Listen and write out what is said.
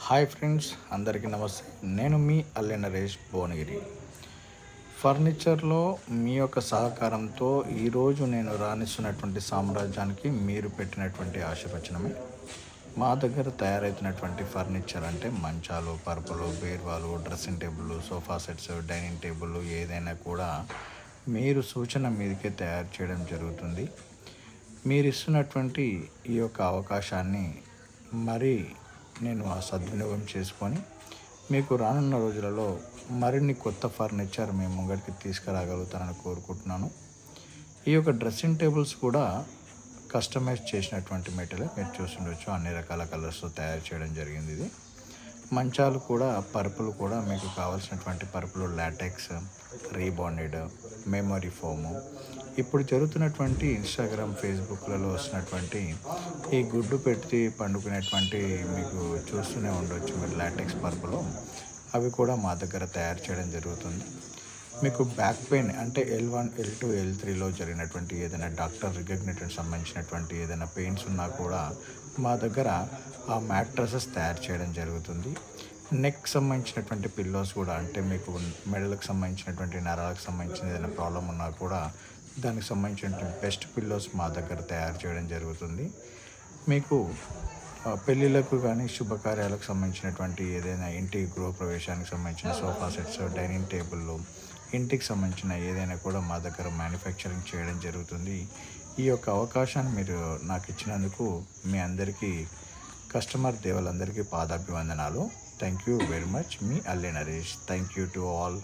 Hi friends, అందరికీ నమస్తే. నేను మీ అల్లె నరేష్ భువనగిరి. ఫర్నిచర్లో మీ యొక్క సహకారంతో ఈరోజు నేను రాణిస్తున్నటువంటి సామ్రాజ్యానికి మీరు పెట్టినటువంటి ఆశీర్వచనమే. మా దగ్గర తయారవుతున్నటువంటి ఫర్నిచర్ అంటే మంచాలు, పరుపులు, బీరువాలు, dressing table, sofa sets, dining table ఏదైనా కూడా మీరు సూచన మీదకే తయారు చేయడం జరుగుతుంది. మీరు ఇస్తున్నటువంటి ఈ యొక్క అవకాశాన్ని మరీ నేను సద్వినియోగం చేసుకొని మీకు రానున్న రోజులలో మరిన్ని కొత్త ఫర్నిచర్ మీ ముంగడికి తీసుకురాగలుగుతానని కోరుకుంటున్నాను. ఈ యొక్క డ్రెస్సింగ్ టేబుల్స్ కూడా కస్టమైజ్ చేసినటువంటి మెటీరియల్ మీరు చూస్తుండొచ్చు. అన్ని రకాల కలర్స్తో తయారు చేయడం జరిగింది. ఇది మంచాలు కూడా, పరుపులు కూడా మీకు కావాల్సినటువంటి పరుపులు లాటెక్స్, రీబాండెడ్, మెమరీ ఫోము, ఇప్పుడు జరుగుతున్నటువంటి ఇన్స్టాగ్రామ్, ఫేస్బుక్లలో వస్తున్నటువంటి ఈ గుడ్డు పెట్టి పండుకునేటువంటి మీకు చూస్తూనే ఉండొచ్చు మీరు లాటెక్స్ పరుపులు, అవి కూడా మా దగ్గర తయారు చేయడం జరుగుతుంది. మీకు బ్యాక్ పెయిన్ అంటే L1, L2, L3లో జరిగినటువంటి ఏదైనా డాక్టర్ రికగ్నేటెడ్ సంబంధించినటువంటి ఏదైనా పెయిన్స్ ఉన్నా కూడా మా దగ్గర ఆ మ్యాట్రసెస్ తయారు చేయడం జరుగుతుంది. నెక్ సంబంధించినటువంటి పిల్లోస్ కూడా, అంటే మీకు మెడలకు సంబంధించినటువంటి నరాలకు సంబంధించిన ఏదైనా ప్రాబ్లం ఉన్నా కూడా దానికి సంబంధించినటువంటి బెస్ట్ పిల్లోస్ మా దగ్గర తయారు చేయడం జరుగుతుంది. మీకు పెళ్ళిళ్ళకు కానీ శుభకార్యాలకు సంబంధించినటువంటి ఏదైనా ఇంటి గృహప్రవేశానికి సంబంధించిన సోఫా సెట్స్, డైనింగ్ టేబుల్లు, ఇంటికి సంబంధించిన ఏదైనా కూడా మా దగ్గర మ్యానుఫ్యాక్చరింగ్ చేయడం జరుగుతుంది. ఈ యొక్క అవకాశాన్ని మీరు నాకు ఇచ్చినందుకు మీ అందరికీ, కస్టమర్ దేవులందరికీ పాదాభివందనాలు. Thank you very much. మీ Alle Naresh. Thank you to all.